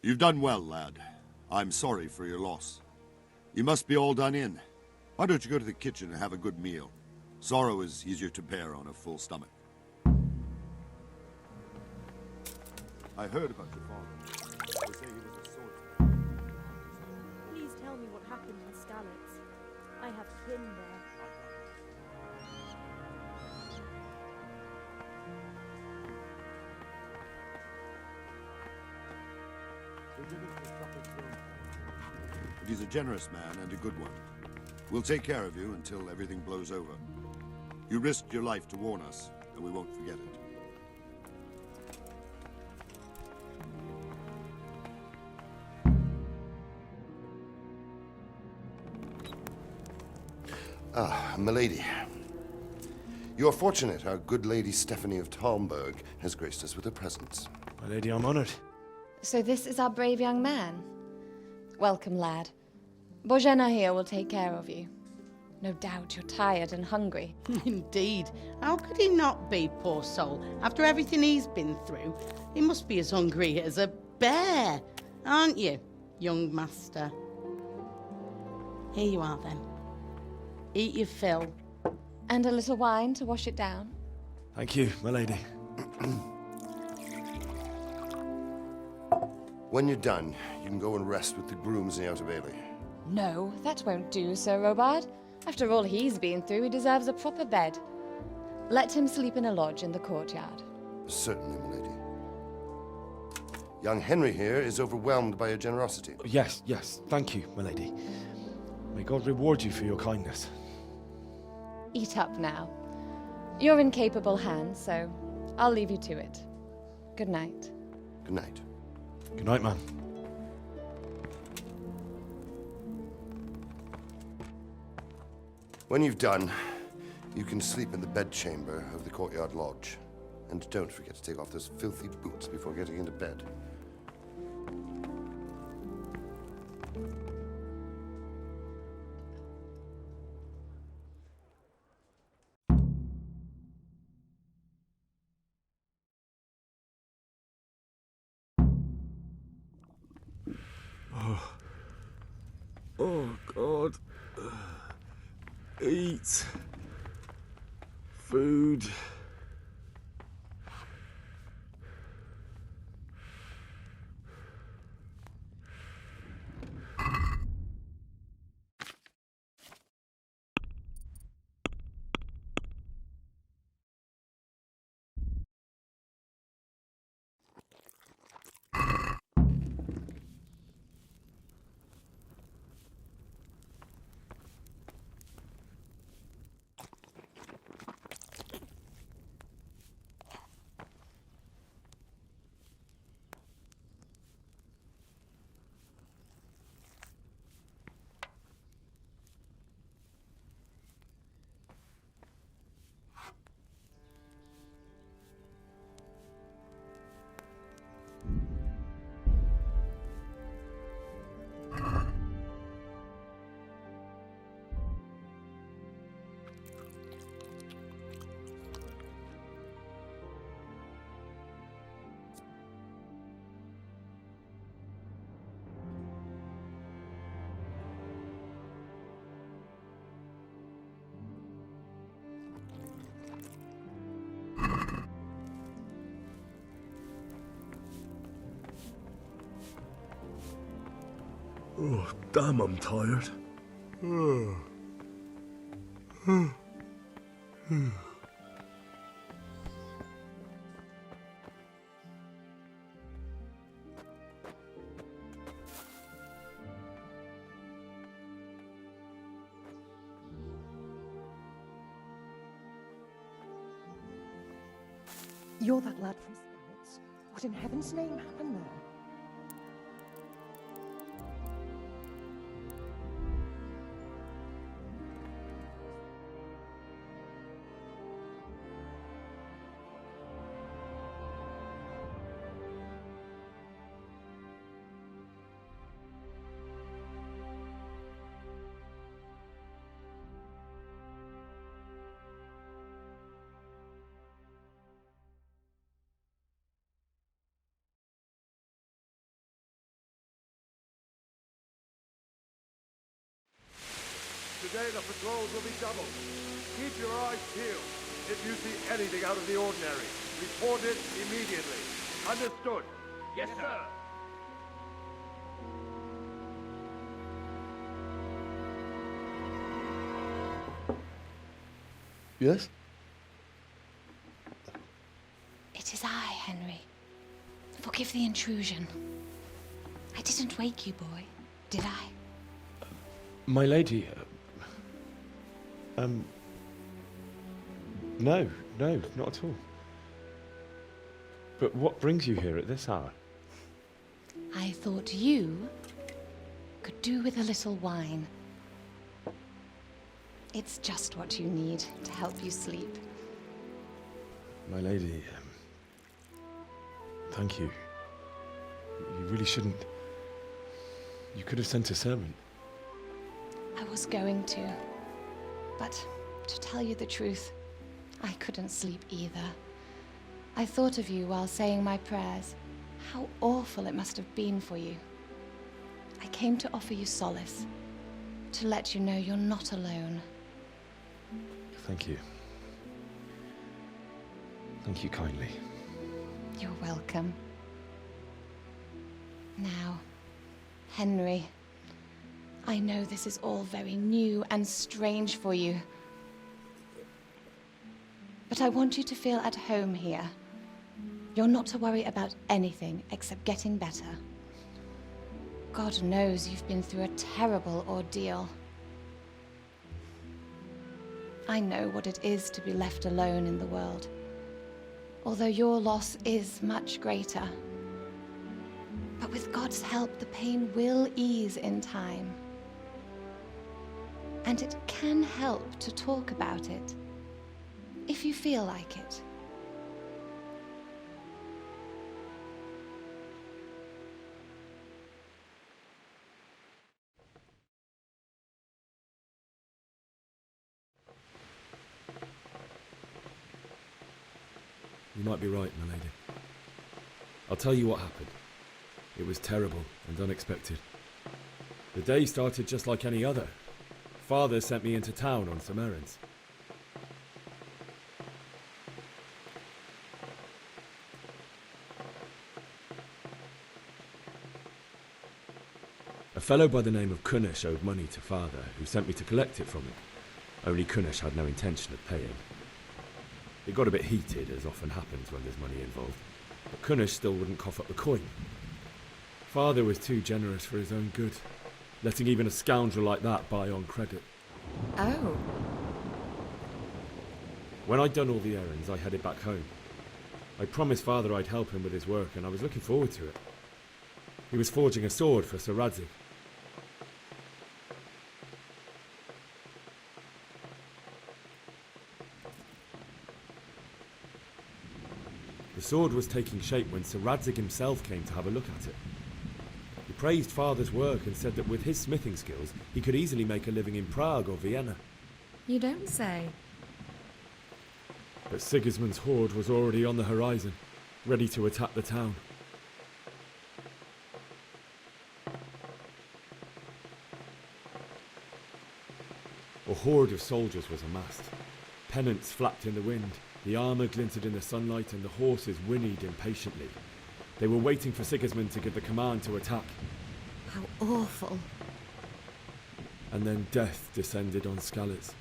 You've done well, lad. I'm sorry for your loss. You must be all done in. Why don't you go to the kitchen and have a good meal? Sorrow is easier to bear on a full stomach. I heard about your father. They say he was a swordsman. Please tell me what happened in Skalitz. I have kin there. But he's a generous man and a good one. We'll take care of you until everything blows over. You risked your life to warn us, and we won't forget it. Ah, milady. You are fortunate our good lady Stephanie of Talmberg has graced us with her presence. My lady, I'm honored. So this is our brave young man. Welcome, lad. Bozhena here will take care of you. No doubt you're tired and hungry. Indeed. How could he not be, poor soul? After everything he's been through, he must be as hungry as a bear, aren't you, young master? Here you are, then. Eat your fill. And a little wine to wash it down. Thank you, my lady. When you're done, you can go and rest with the grooms in the Outer Bailey. No, that won't do, Sir Robard. After all he's been through, he deserves a proper bed. Let him sleep in a lodge in the courtyard. Certainly, milady. Young Henry here is overwhelmed by your generosity. Yes, thank you, my lady. May God reward you for your kindness. Eat up now. You're in capable hands, so I'll leave you to it. Good night. Good night. Good night, man. When you've done, you can sleep in the bedchamber of the courtyard lodge. And don't forget to take off those filthy boots before getting into bed. Oh, God. Eat. Food. Oh, damn, I'm tired. You're that lad from Skalitz. What in heaven's name happened there? day the patrols will be doubled. Keep your eyes peeled. If you see anything out of the ordinary, report it immediately. Understood? Yes, sir. Yes? It is I, Henry. Forgive the intrusion. I didn't wake you, boy, did I? My lady, no, not at all. But what brings you here at this hour? I thought you could do with a little wine. It's just what you need to help you sleep. My lady, thank you. You really shouldn't. You could have sent a servant. I was going to. But to tell you the truth, I couldn't sleep either. I thought of you while saying my prayers. How awful it must have been for you. I came to offer you solace, to let you know you're not alone. Thank you. Thank you kindly. You're welcome. Now, Henry, I know this is all very new and strange for you. But I want you to feel at home here. You're not to worry about anything except getting better. God knows you've been through a terrible ordeal. I know what it is to be left alone in the world, although your loss is much greater. But with God's help, the pain will ease in time. And it can help to talk about it, if you feel like it. You might be right, my lady. I'll tell you what happened. It was terrible and unexpected. The day started just like any other. Father sent me into town on some errands. A fellow by the name of Kunnish owed money to Father, who sent me to collect it from him. Only Kunnish had no intention of paying. It got a bit heated, as often happens when there's money involved, but Kunnish still wouldn't cough up the coin. Father was too generous for his own good, letting even a scoundrel like that buy on credit. Oh. When I'd done all the errands, I headed back home. I promised Father I'd help him with his work, and I was looking forward to it. He was forging a sword for Sir Radzig. The sword was taking shape when Sir Radzig himself came to have a look at it. He praised Father's work and said that with his smithing skills, he could easily make a living in Prague or Vienna. You don't say. But Sigismund's horde was already on the horizon, ready to attack the town. A horde of soldiers was amassed. Pennants flapped in the wind, the armour glinted in the sunlight, and the horses whinnied impatiently. They were waiting for Sigismund to give the command to attack. How awful. And then death descended on Skalitz.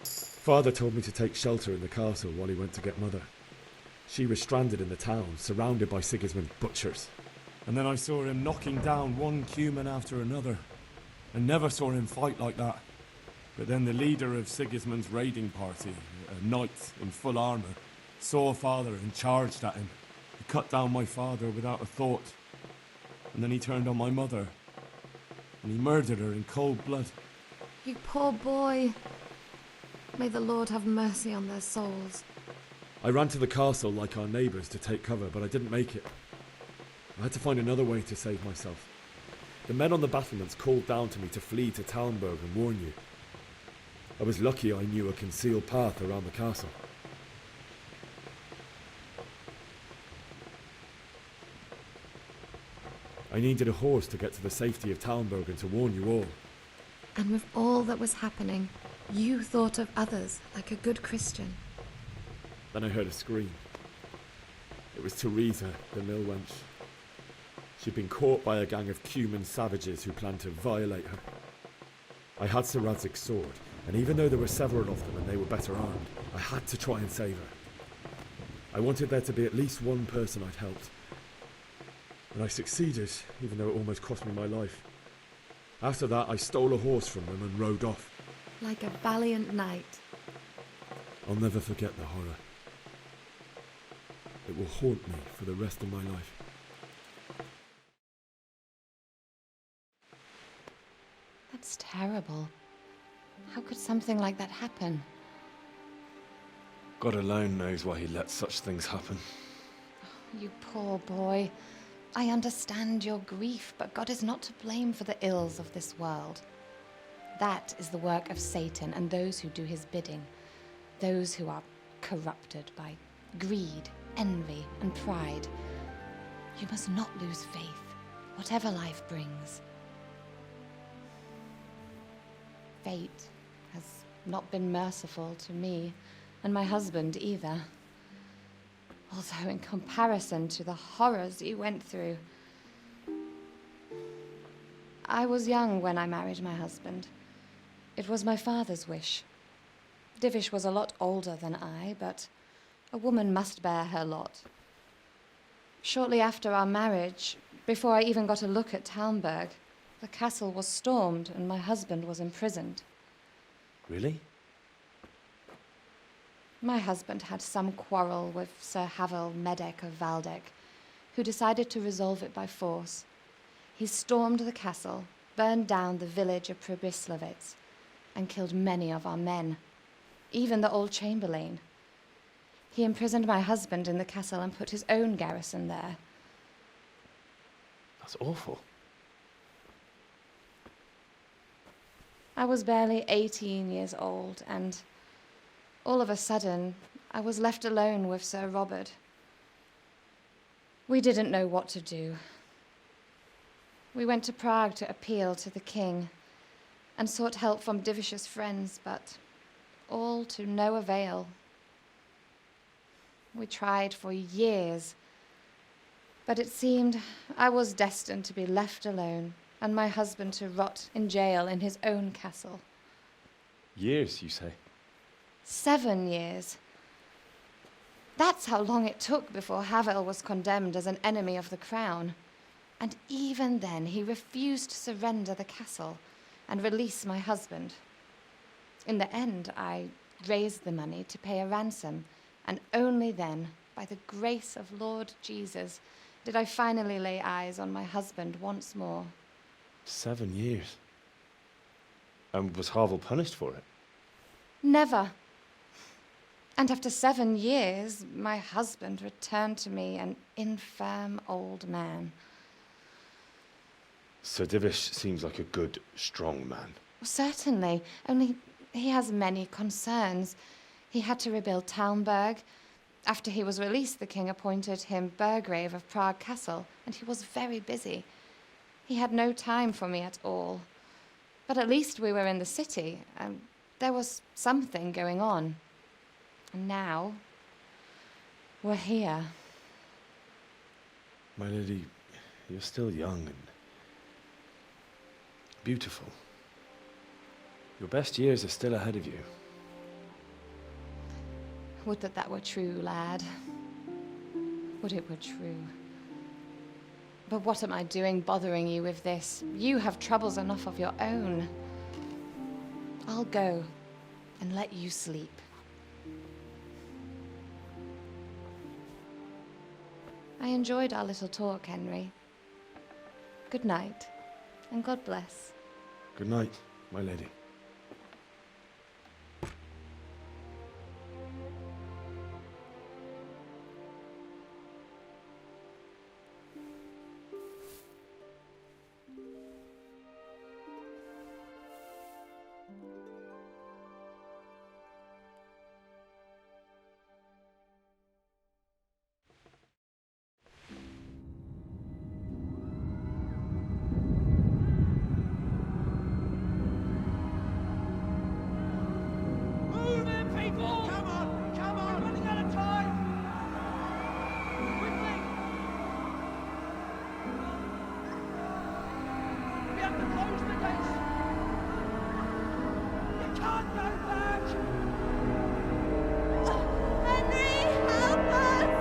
Father told me to take shelter in the castle while he went to get Mother. She was stranded in the town, surrounded by Sigismund's butchers. And then I saw him knocking down one Cuman after another. I never saw him fight like that. But then the leader of Sigismund's raiding party, a knight in full armour, saw Father and charged at him. He cut down my father without a thought. And then he turned on my mother. And he murdered her in cold blood. You poor boy. May the Lord have mercy on their souls. I ran to the castle like our neighbours to take cover, but I didn't make it. I had to find another way to save myself. The men on the battlements called down to me to flee to Talmberg and warn you. I was lucky I knew a concealed path around the castle. I needed a horse to get to the safety of Talmberg and to warn you all. And with all that was happening, you thought of others like a good Christian. Then I heard a scream. It was Teresa, the mill wench. She'd been caught by a gang of Cuman savages who planned to violate her. I had Sir Radzig's sword, and even though there were several of them and they were better armed, I had to try and save her. I wanted there to be at least one person I'd helped. And I succeeded, even though it almost cost me my life. After that, I stole a horse from them and rode off. Like a valiant knight. I'll never forget the horror. It will haunt me for the rest of my life. That's terrible. How could something like that happen? God alone knows why he lets such things happen. You poor boy. I understand your grief, but God is not to blame for the ills of this world. That is the work of Satan and those who do his bidding. Those who are corrupted by greed, envy, and pride. You must not lose faith, whatever life brings. Fate has not been merciful to me, and my husband either. Although in comparison to the horrors you went through. I was young when I married my husband. It was my father's wish. Divish was a lot older than I, but a woman must bear her lot. Shortly after our marriage, before I even got a look at Talmberg, the castle was stormed and my husband was imprisoned. Really? My husband had some quarrel with Sir Havel Medek of Valdek, who decided to resolve it by force. He stormed the castle, burned down the village of Probislavitz, and killed many of our men, even the old chamberlain. He imprisoned my husband in the castle and put his own garrison there. That's awful. I was barely 18 years old, and all of a sudden, I was left alone with Sir Robert. We didn't know what to do. We went to Prague to appeal to the king and sought help from Divish's friends, but all to no avail. We tried for years, but it seemed I was destined to be left alone and my husband to rot in jail in his own castle. Years, you say? 7 years. That's how long it took before Havel was condemned as an enemy of the crown. And even then, he refused to surrender the castle and release my husband. In the end, I raised the money to pay a ransom, and only then, by the grace of Lord Jesus, did I finally lay eyes on my husband once more. 7 years? And was Havel punished for it? Never. And after 7 years, my husband returned to me an infirm old man. Sir Divish seems like a good, strong man. Certainly, only he has many concerns. He had to rebuild Talmberg. After he was released, the king appointed him Burgrave of Prague Castle, and he was very busy. He had no time for me at all. But at least we were in the city, and there was something going on. And now, we're here. My lady, you're still young and beautiful. Your best years are still ahead of you. Would that that were true, lad. Would it were true. But what am I doing bothering you with this? You have troubles enough of your own. I'll go and let you sleep. I enjoyed our little talk, Henry. Good night, and God bless. Good night, my lady. We have to close the gates. You can't go back. Henry, help us!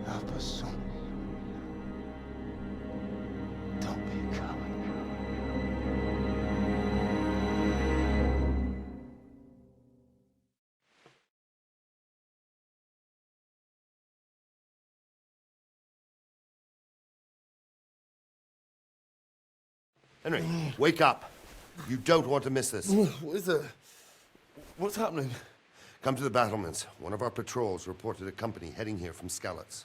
Help us, son. Don't be a coward. Henry, wake up. You don't want to miss this. What is it? What's happening? Come to the battlements. One of our patrols reported a company heading here from Skalitz.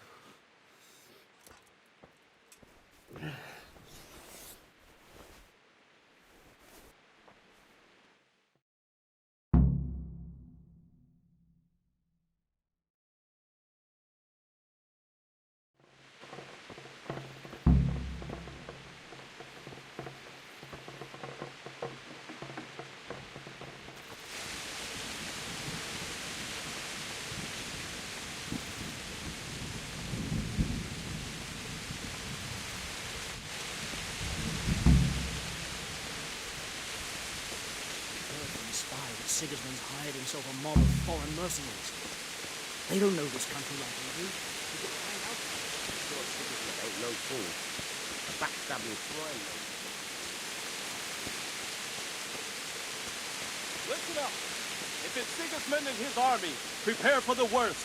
Sigismund's hired himself a mob of foreign mercenaries. They don't know this country like we do. We can find out. Sure, Sigismund ain't no fool. A backstabbing swine. Listen up. If it's Sigismund and his army, prepare for the worst.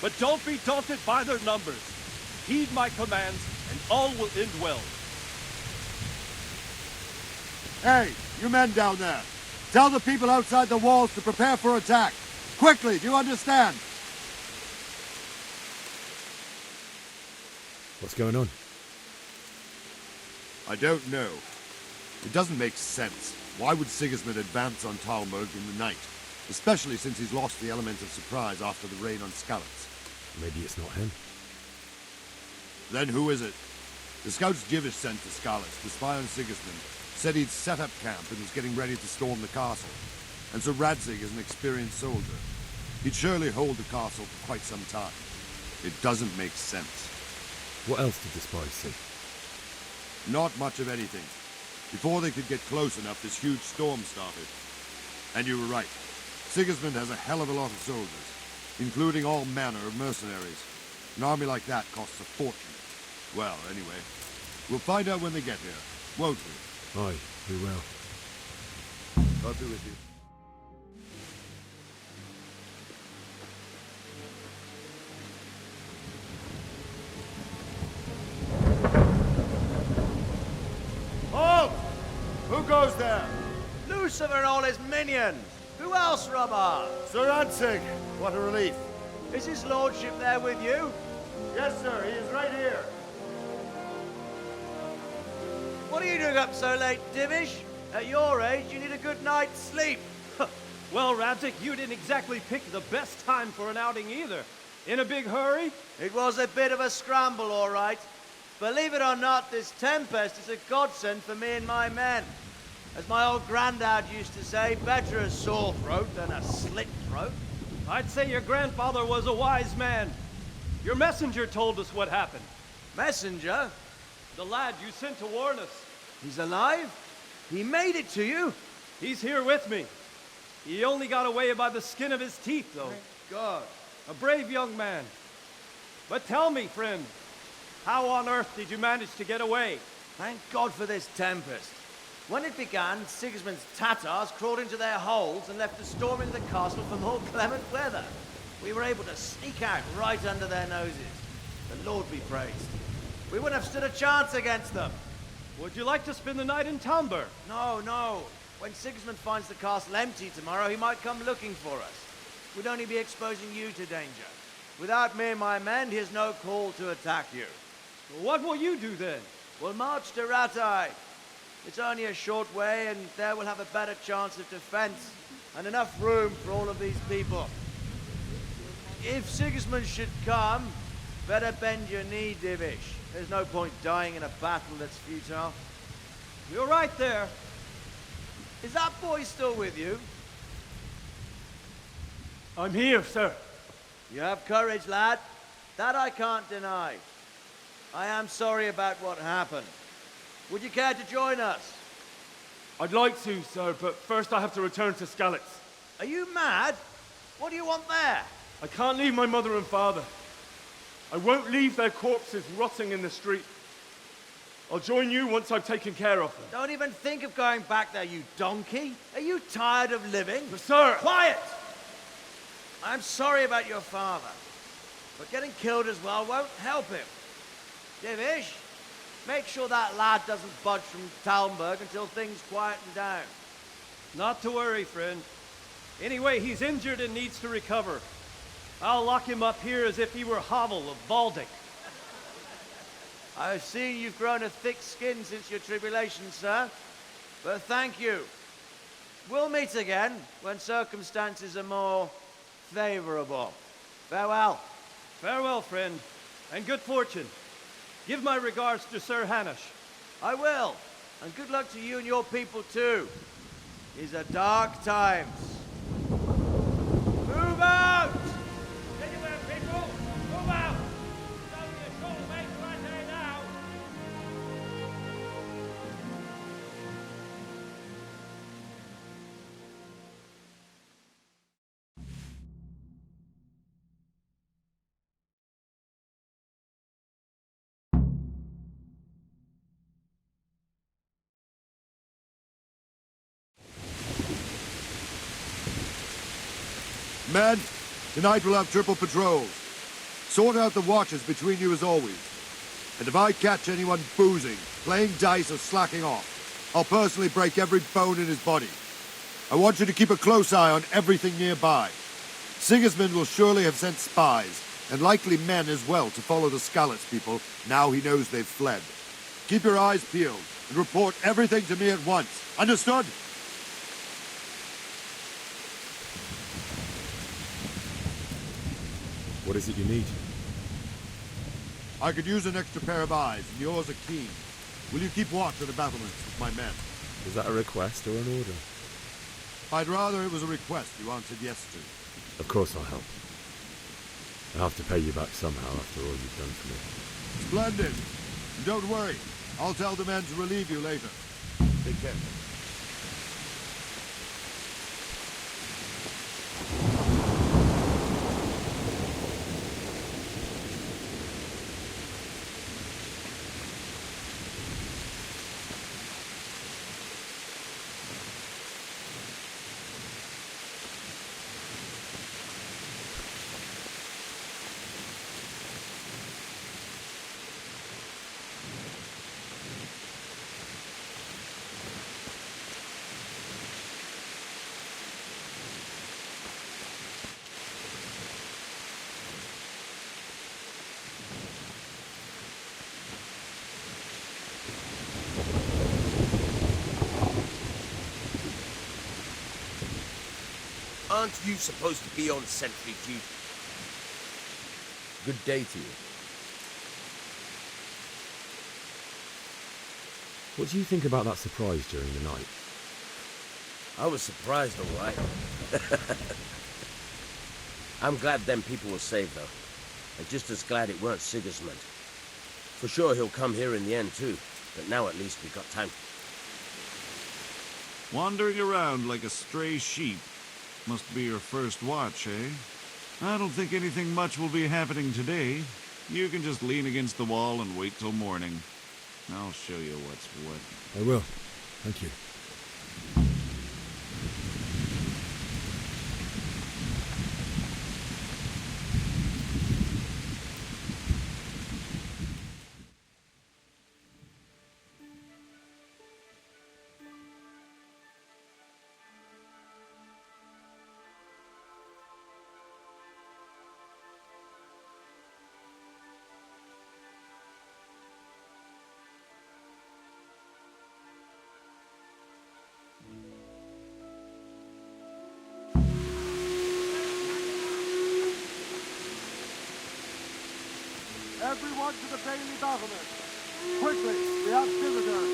But don't be daunted by their numbers. Heed my commands, and all will end well. Hey, you men down there. Tell the people outside the walls to prepare for attack. Quickly, do you understand? What's going on? I don't know. It doesn't make sense. Why would Sigismund advance on Talmberg in the night? Especially since he's lost the element of surprise after the raid on Skalitz. Maybe it's not him. Then who is it? The scouts Jivish sent to Skalitz to spy on Sigismund said he'd set up camp and was getting ready to storm the castle. And so Radzig is an experienced soldier. He'd surely hold the castle for quite some time. It doesn't make sense. What else did the spies see? Not much of anything. Before they could get close enough, this huge storm started. And you were right. Sigismund has a hell of a lot of soldiers, including all manner of mercenaries. An army like that costs a fortune. Well, anyway, we'll find out when they get here, won't we? Aye, we will. God be with you. Halt! Who goes there? Lucifer and all his minions. Who else, Robber? Sir Radzig, what a relief. Is his lordship there with you? Yes, sir. He is right here. What are you doing up so late, Divish? At your age, you need a good night's sleep. Well, Radzig, you didn't exactly pick the best time for an outing either. In a big hurry? It was a bit of a scramble, all right. Believe it or not, this tempest is a godsend for me and my men. As my old granddad used to say, better a sore throat than a slit throat. I'd say your grandfather was a wise man. Your messenger told us what happened. Messenger? The lad you sent to warn us. He's alive? He made it to you? He's here with me. He only got away by the skin of his teeth, though. Thank God. A brave young man. But tell me, friend, how on earth did you manage to get away? Thank God for this tempest. When it began, Sigismund's Tatars crawled into their holes and left us storming the castle for more clement weather. We were able to sneak out right under their noses. The Lord be praised. We wouldn't have stood a chance against them. Would you like to spend the night in Talmberg? No, no. When Sigismund finds the castle empty tomorrow, he might come looking for us. We'd only be exposing you to danger. Without me and my men, he has no call to attack you. What will you do then? We'll march to Ratai. It's only a short way, and there we'll have a better chance of defense and enough room for all of these people. If Sigismund should come, better bend your knee, Divish. There's no point dying in a battle that's futile. You're right there. Is that boy still with you? I'm here, sir. You have courage, lad. That I can't deny. I am sorry about what happened. Would you care to join us? I'd like to, sir, but first I have to return to Skalitz. Are you mad? What do you want there? I can't leave my mother and father. I won't leave their corpses rotting in the street. I'll join you once I've taken care of them. Don't even think of going back there, you donkey. Are you tired of living? But sir! Quiet! I'm sorry about your father, but getting killed as well won't help him. Divish, make sure that lad doesn't budge from Talmberg until things quieten down. Not to worry, friend. Anyway, he's injured and needs to recover. I'll lock him up here as if he were Havel of Baldic. I've seen you've grown a thick skin since your tribulation, sir. But thank you. We'll meet again when circumstances are more favorable. Farewell. Farewell, friend, and good fortune. Give my regards to Sir Hanush. I will. And good luck to you and your people, too. These are dark times. Move out! Anywhere, people! Move out! It's only a short way to Rattay now. Men, tonight we'll have triple patrols. Sort out the watches between you as always. And if I catch anyone boozing, playing dice, or slacking off, I'll personally break every bone in his body. I want you to keep a close eye on everything nearby. Sigismund will surely have sent spies, and likely men as well, to follow the Skalitz people now he knows they've fled. Keep your eyes peeled, and report everything to me at once. Understood? What is it you need? I could use an extra pair of eyes, and yours are keen. Will you keep watch of the battlements with my men? Is that a request or an order? I'd rather it was a request you answered yes to. Of course I'll help. I'll have to pay you back somehow after all you've done for me. Splendid. And don't worry. I'll tell the men to relieve you later. Take care. Aren't you supposed to be on sentry duty? Good day to you. What do you think about that surprise during the night? I was surprised, all right. I'm glad them people were saved, though. And just as glad it weren't Sigismund. For sure he'll come here in the end, too. But now at least we've got time. Wandering around like a stray sheep. Must be your first watch, eh? I don't think anything much will be happening today. You can just lean against the wall and wait till morning. I'll show you what's what. I will. Thank you. Everyone to the Bailey battlement. Quickly, we have visitors.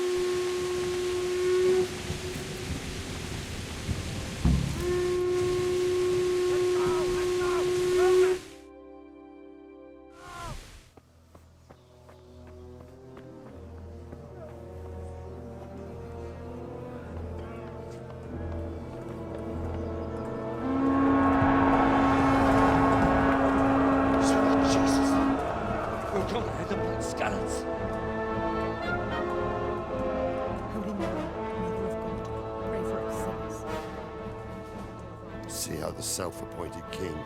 tongue out of blood scallops. Holy Mary, Mother of God, pray for us sinners. See how the self-appointed king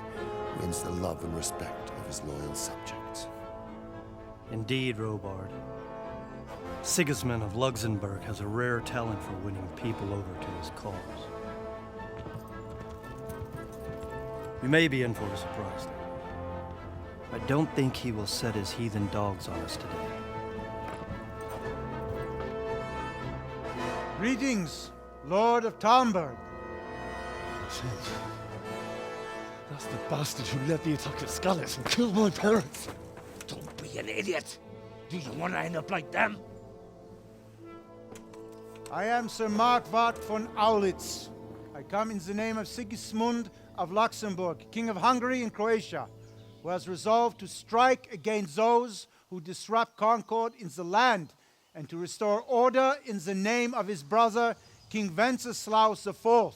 wins the love and respect of his loyal subjects. Indeed, Robard. Sigismund of Luxembourg has a rare talent for winning people over to his cause. You may be in for a surprise, though. I don't think he will set his heathen dogs on us today. Greetings, Lord of Talmberg. That's the bastard who led the attack at Skalitz and killed my parents. Don't be an idiot. Do you want to end up like them? I am Sir Markwart von Aulitz. I come in the name of Sigismund of Luxembourg, King of Hungary and Croatia, who has resolved to strike against those who disrupt concord in the land and to restore order in the name of his brother, King Wenceslaus IV.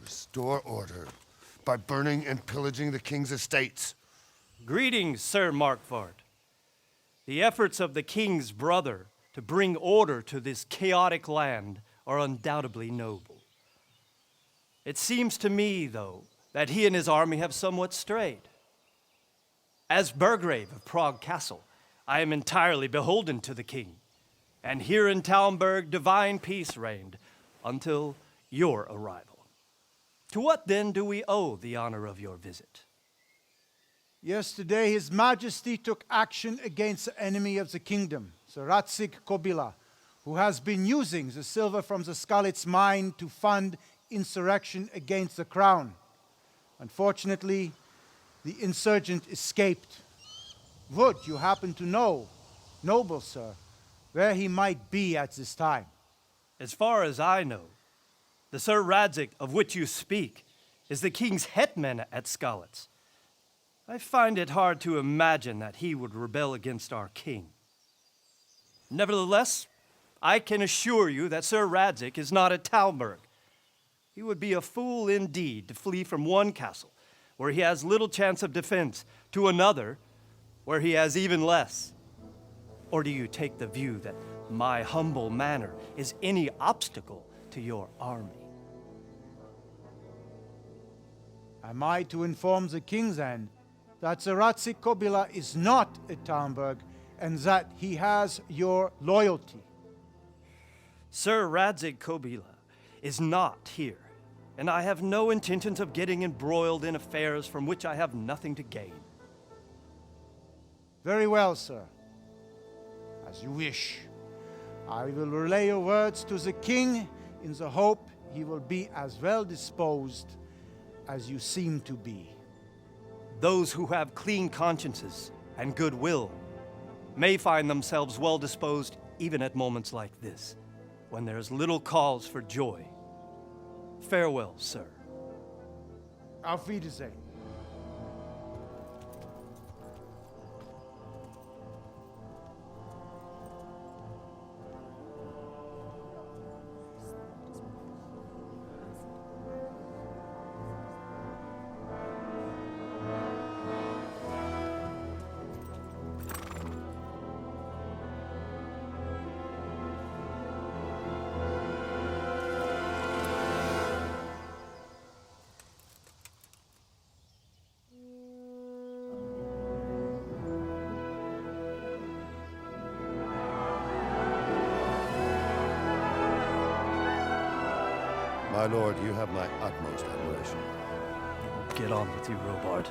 Restore order by burning and pillaging the king's estates. Greetings, Sir Markwart. The efforts of the king's brother to bring order to this chaotic land are undoubtedly noble. It seems to me, though, that he and his army have somewhat strayed. As Burgrave of Prague Castle, I am entirely beholden to the king, and here in Talmberg divine peace reigned until your arrival. To what then do we owe the honor of your visit? Yesterday, His Majesty took action against the enemy of the kingdom, Sir Radzig Kobyla, who has been using the silver from the Skalitz mine to fund insurrection against the crown. Unfortunately, the insurgent escaped. Would you happen to know, noble sir, where he might be at this time? As far as I know, the Sir Radzig of which you speak is the king's hetman at Skalitz. I find it hard to imagine that he would rebel against our king. Nevertheless, I can assure you that Sir Radzig is not at Talmberg. He would be a fool indeed to flee from one castle, where he has little chance of defense, to another, where he has even less. Or do you take the view that my humble manner is any obstacle to your army? Am I to inform the king then that Sir Radzig Kobyla is not at Talmberg and that he has your loyalty? Sir Radzig Kobyla is not here, and I have no intentions of getting embroiled in affairs from which I have nothing to gain. Very well, sir. As you wish. I will relay your words to the king in the hope he will be as well disposed as you seem to be. Those who have clean consciences and goodwill may find themselves well disposed even at moments like this, when there is little cause for joy. Farewell, sir. Auf Wiedersehen. My lord, you have my utmost admiration. Get on with you, Robard.